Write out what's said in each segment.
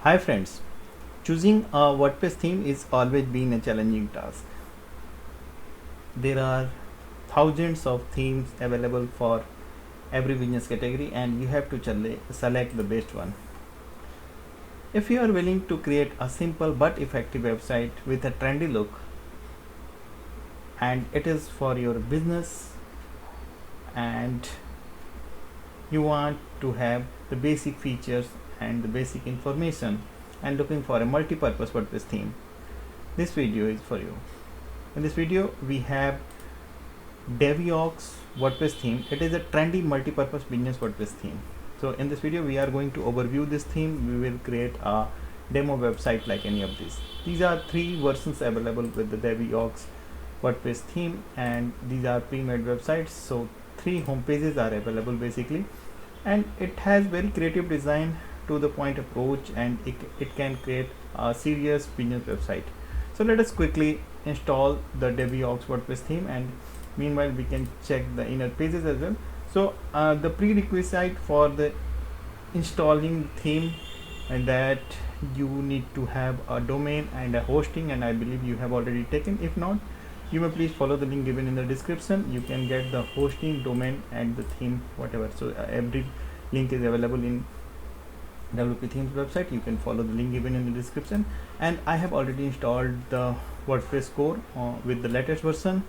Hi friends, choosing a WordPress theme is always been a challenging task. There are thousands of themes available for every business category and you have to select the best one. If you are willing to create a simple but effective website with a trendy look and it is for your business and you want to have the basic features and the basic information and looking for a multi-purpose WordPress theme, this video is for you. In this video we have Deviox WordPress theme. It is a trendy multi-purpose business WordPress theme. So in this video we are going to overview this theme. We will create a demo website like any of these. These are 3 versions available with the Deviox WordPress theme and these are pre-made websites. So 3 home pages are available basically, and it has very creative design, to the point approach, and it can create a serious business website. So let us quickly install the Deviox WordPress theme, and meanwhile we can check the inner pages as well. So the prerequisite for the installing theme and that you need to have a domain and a hosting, and I believe you have already taken. If not, you may please follow the link given in the description. You can get the hosting, domain and the theme, whatever. So every link is available in WP Themes website. You can follow the link given in the description, and I have already installed the WordPress core with the latest version,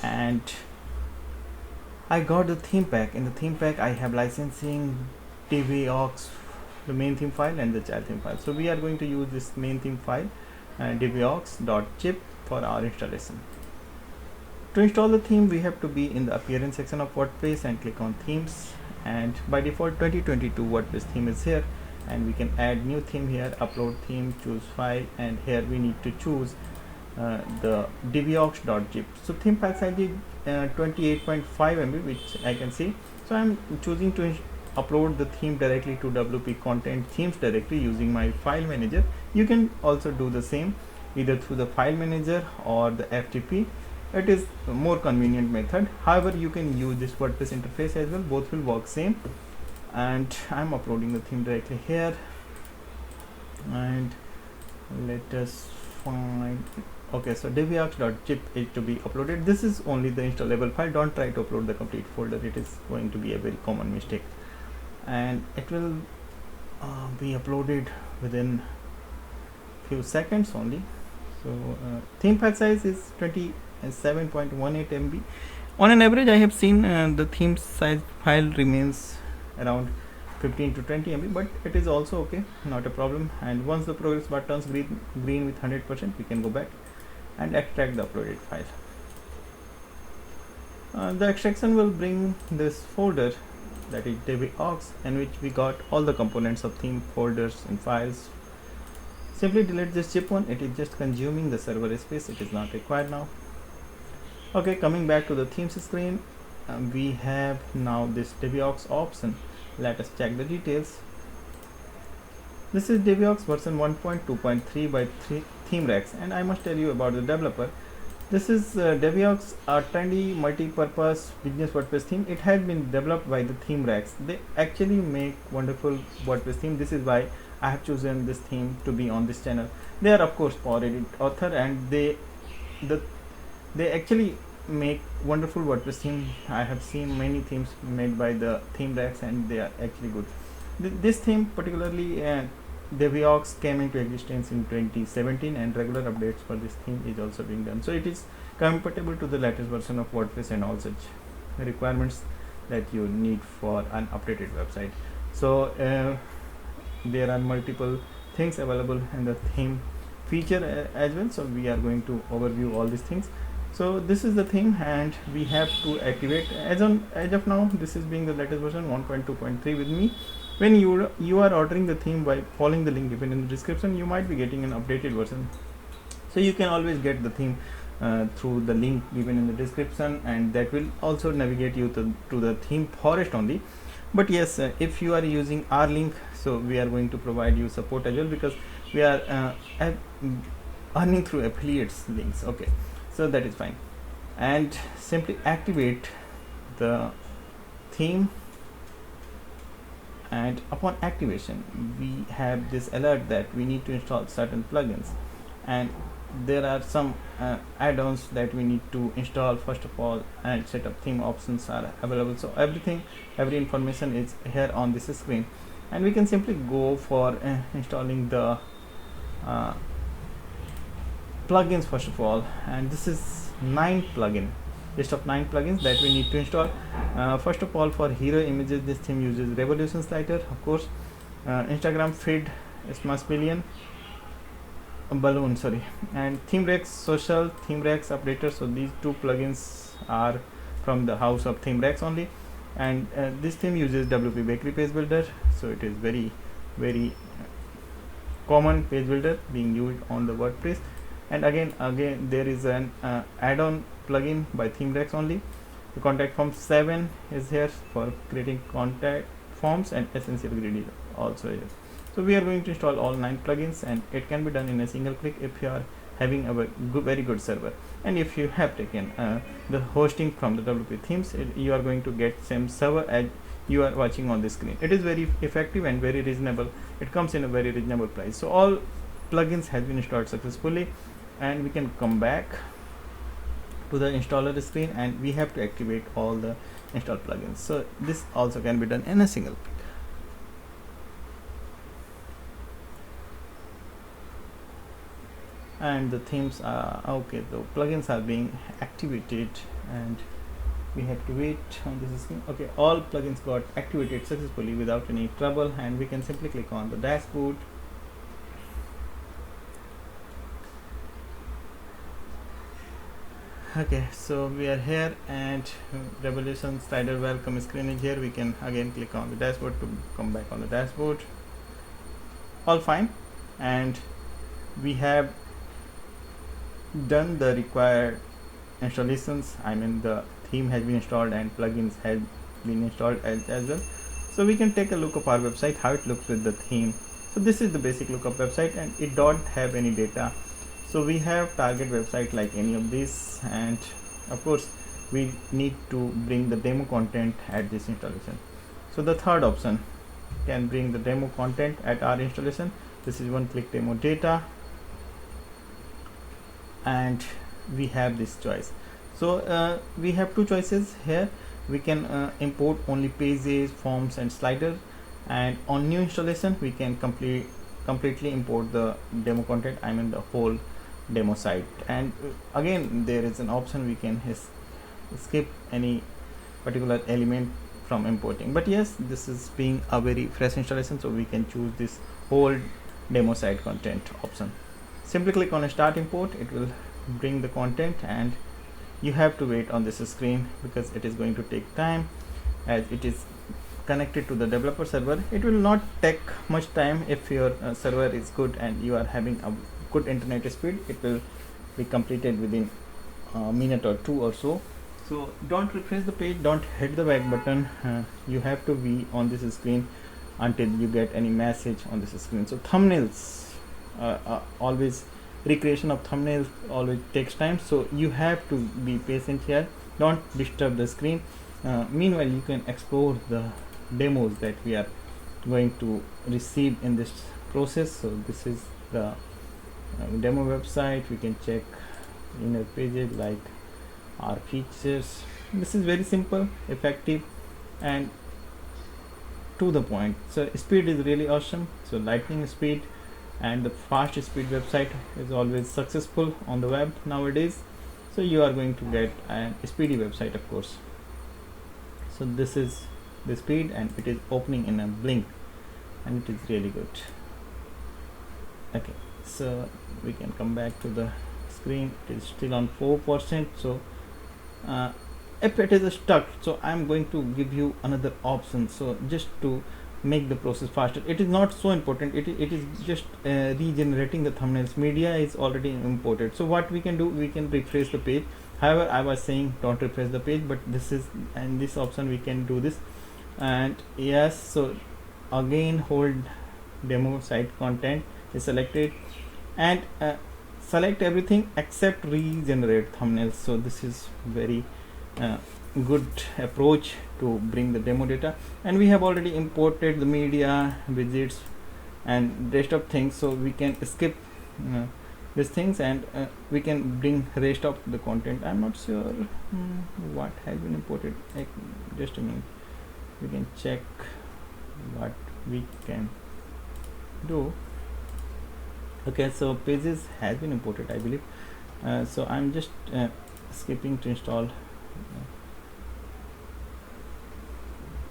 and I got the theme pack. In the theme pack I have licensing, Deviox, the main theme file, and the child theme file. So we are going to use this main theme file, deviox.chip, for our installation. To install the theme we have to be in the appearance section of WordPress and click on themes, and by default 2022 WordPress theme is here, and we can add new theme here, upload theme, choose file, and here we need to choose the deviox.zip. So theme file size is 28.5 MB, which I can see. So I'm choosing to upload the theme directly to WP content themes directly using my file manager. You can also do the same either through the file manager or the FTP. It is a more convenient method. However, you can use this WordPress interface as well. Both will work same. And I'm uploading the theme directly here. And let us find. Okay, so deviox.zip is to be uploaded. This is only the installable file. Don't try to upload the complete folder. It is going to be a very common mistake. And it will be uploaded within few seconds only. So theme file size is 27.18 MB. On an average I have seen the theme size file remains around 15 to 20 MB, but it is also okay, not a problem. And once the progress bar turns green with 100%, we can go back and extract the uploaded file. The extraction will bring this folder, that is Deviox, in which we got all the components of theme, folders and files. Simply delete this zip one. It is just consuming the server space. It is not required now. Okay, coming back to the themes screen, we have now this Deviox option. Let us check the details. This is Deviox version 1.2.3 by 3 theme racks, and I must tell you about the developer. This is Deviox, a trendy multi-purpose business WordPress theme. It has been developed by the theme racks. They actually make wonderful WordPress theme. This is why I have chosen this theme to be on this channel. They are of course power edit author, and they actually make wonderful WordPress theme. I have seen many themes made by the theme racks and they are actually good. This theme particularly, Deviox, came into existence in 2017, and regular updates for this theme is also being done. So it is compatible to the latest version of WordPress and all such requirements that you need for an updated website. So there are multiple things available in the theme feature as well. So we are going to overview all these things. So this is the theme, and we have to activate as of now. This is being the latest version 1.2.3 with me. When you are ordering the theme by following the link given in the description, you might be getting an updated version. So you can always get the theme through the link given in the description, and that will also navigate you to the theme forest only. But yes, if you are using our link, so we are going to provide you support as well, because we are earning through affiliates links. Okay, so that is fine. And simply activate the theme and upon activation we have this alert that we need to install certain plugins, and there are some add-ons that we need to install first of all, and setup theme options are available. So every information is here on this screen, and we can simply go for installing the plugins first of all. And this is 9 list of 9 plugins that we need to install. First of all, for hero images, this theme uses revolution slider, of course. Instagram feed smash billion balloon, and theme rex social theme rex updater. So these 2 plugins are from the house of theme rex only, and this theme uses WP bakery page builder, so it is very common page builder being used on the WordPress. And again there is an add-on plugin by theme rex only. The contact form 7 is here for creating contact forms, and essential grid is also here. So we are going to install all 9 plugins, and it can be done in a single click if you are having a very good server, and if you have taken the hosting from the WP themes, you are going to get same server as you are watching on the screen. It is very effective and very reasonable. It comes in a very reasonable price. So all plugins has been installed successfully, and we can come back to the installer screen, and we have to activate all the installed plugins. So this also can be done in a single click. And the themes are okay, the plugins are being activated, and we have to wait on this screen. Okay, all plugins got activated successfully without any trouble, and we can simply click on the dashboard. Okay, so we are here, and revolution slider welcome screen is here. We can again click on the dashboard to come back on the dashboard. All fine, and we have done the required installations. I mean, the theme has been installed and plugins have been installed as well. So we can take a look of our website, how it looks with the theme. So this is the basic look of website, and it don't have any data. So we have target website like any of this, and of course we need to bring the demo content at this installation. So the third option can bring the demo content at our installation. This is one click demo data, and we have this choice. So we have 2 choices here. We can import only pages, forms and sliders, and on new installation we can completely import the demo content, I mean the whole demo site. And again there is an option we can skip any particular element from importing, but yes, this is being a very fresh installation, so we can choose this whole demo site content option. Simply click on start import, it will bring the content, and you have to wait on this screen because it is going to take time as it is connected to the developer server. It will not take much time if your server is good and you are having a good internet speed. It will be completed within a minute or 2 or so. So don't refresh the page, don't hit the back button. You have to be on this screen until you get any message on this screen. So thumbnails always, recreation of thumbnails always takes time, so you have to be patient here. Don't disturb the screen. Meanwhile you can explore the demos that we are going to receive in this process. So this is the demo website. We can check inner pages like our features. This is very simple, effective and to the point. So speed is really awesome. So lightning speed and the fast speed website is always successful on the web nowadays. So you are going to get a speedy website, of course. So this is the speed and it is opening in a blink and it is really good. Okay, so we can come back to the screen. It is still on 4%. So if it is stuck, so I'm going to give you another option. So just to make the process faster, it is not so important. It is just regenerating the thumbnails. Media is already imported. So what we can do, we can refresh the page. However, I was saying don't refresh the page, but this is, and this option we can do this. And yes, so again hold demo site content is selected and select everything except regenerate thumbnails. So this is very good approach to bring the demo data. And we have already imported the media, widgets and rest of things, so we can skip these things, and we can bring rest of the content. I'm not sure what has been imported. Just a minute, we can check what we can do. Okay, so pages has been imported, I believe. So I'm just skipping to install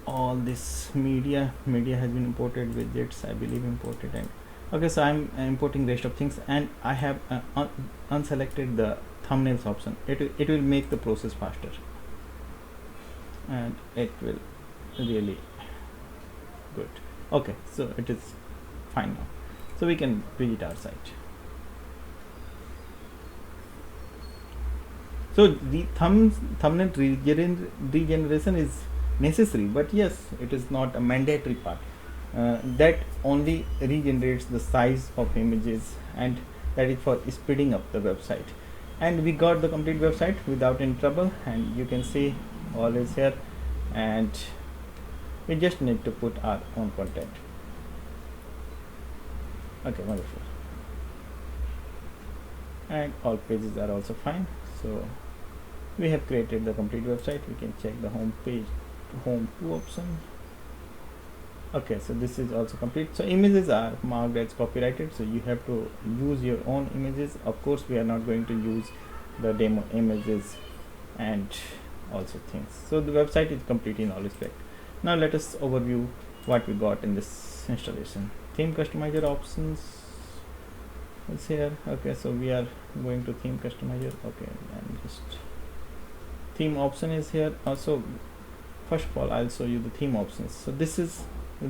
all this media has been imported, widgets I believe imported, and okay, so I'm importing rest of things, and I have unselected the thumbnails option. It will make the process faster, and it will really good. Okay, so it is fine now, so we can visit our site. So the thumbnail regeneration is necessary, but yes, it is not a mandatory part. That only regenerates the size of images, and that is for speeding up the website. And we got the complete website without any trouble, and you can see all is here, and we just need to put our own content. Okay, wonderful. And all pages are also fine, so we have created the complete website. We can check the home page, home 2 option. Okay, so this is also complete. So images are marked as copyrighted, so you have to use your own images. Of course, we are not going to use the demo images and also things. So the website is complete in all respect. Now let us overview what we got in this installation. Theme customizer options is here. Okay, so we are going to theme customizer. Okay, and just theme option is here. Also, first of all, I'll show you the theme options. So this is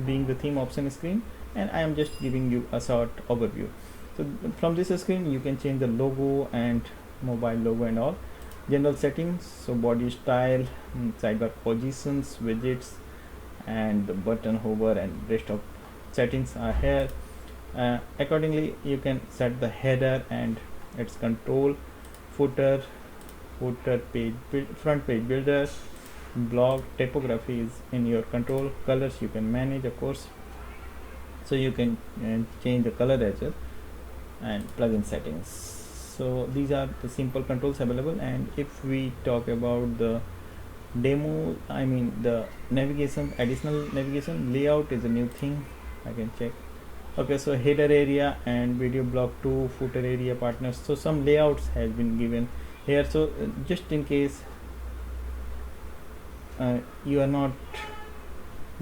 being the theme option screen, and I am just giving you a short overview. So from this screen you can change the logo and mobile logo and all. General settings, so body style, sidebar positions, widgets, and the button hover and rest of settings are here. Accordingly you can set the header and its control, footer page, front page builder, blog, typography is in your control, colors you can manage, of course, so you can change the color as well, and plugin settings. So these are the simple controls available. And if we talk about the demo, I mean the navigation, additional navigation, layout is a new thing. I can check. Okay, so header area and video block 2, footer area, partners, so some layouts has been given here. So just in case you are not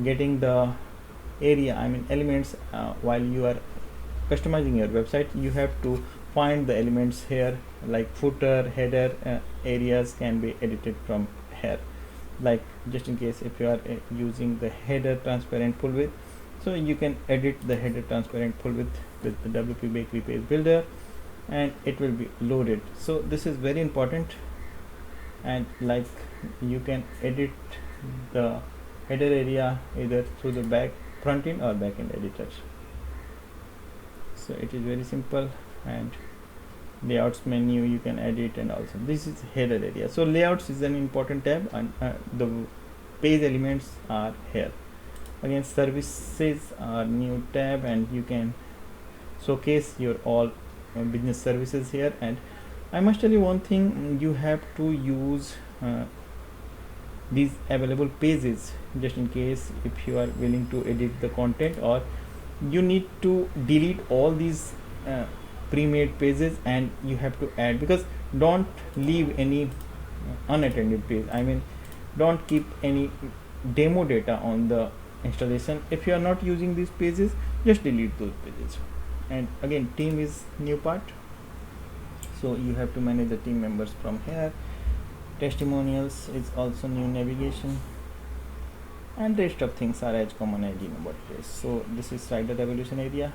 getting the area, I mean elements, while you are customizing your website, you have to find the elements here, like footer, header, areas can be edited from here. Like just in case if you are using the header transparent full width, so you can edit the header transparent full width with the WP Bakery page builder, and it will be loaded. So this is very important. And like you can edit the header area either through the front end or back end editor. So it is very simple. And layouts menu you can edit, and also this is header area. So layouts is an important tab, and the page elements are here. Again, services are new tab, and you can showcase your all business services here. And I must tell you one thing, you have to use these available pages just in case if you are willing to edit the content, or you need to delete all these pre-made pages and you have to add, because don't leave any unattended page. I mean, don't keep any demo data on the installation. If you are not using these pages, just delete those pages. And again, team is new part, so you have to manage the team members from here. Testimonials is also new navigation, and rest of things are as common as in WordPress. So this is slider evolution area.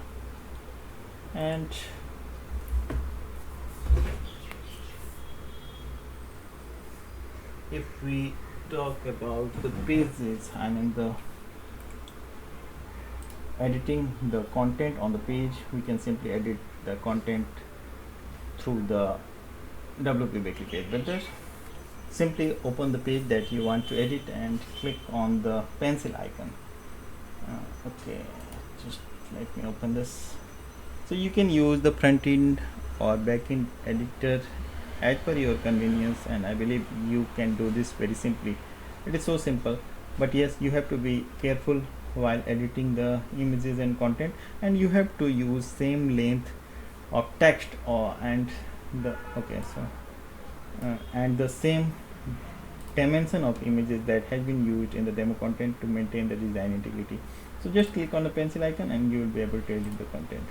And if we talk about the pages, I mean the editing the content on the page, we can simply edit the content through the WP Bakery page builder. simply open the page that you want to edit and click on the pencil icon. Okay, just let me open this. So you can use the front end or back end editor as per your convenience, and I believe you can do this very simply. It is so simple, but yes, you have to be careful while editing the images and content, and you have to use same length of text and the same dimension of images that has been used in the demo content to maintain the design integrity. So just click on the pencil icon and you will be able to edit the content.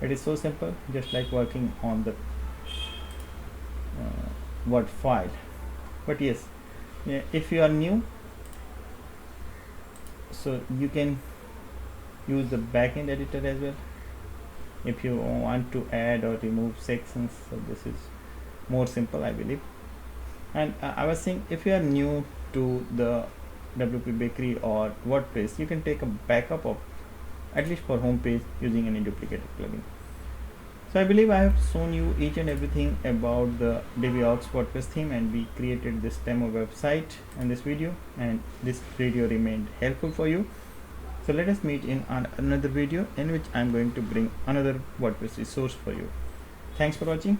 It is so simple, just like working on the Word file. But yes, if you are new, so you can use the backend editor as well if you want to add or remove sections. So this is more simple, I believe. And I was saying, if you are new to the WP Bakery or WordPress, you can take a backup of at least for home page using any duplicated plugin. So I believe I have shown you each and everything about the Deviox WordPress theme, and we created this demo website and this video, and this video remained helpful for you. So let us meet in another video in which I'm going to bring another WordPress resource for you. Thanks for watching.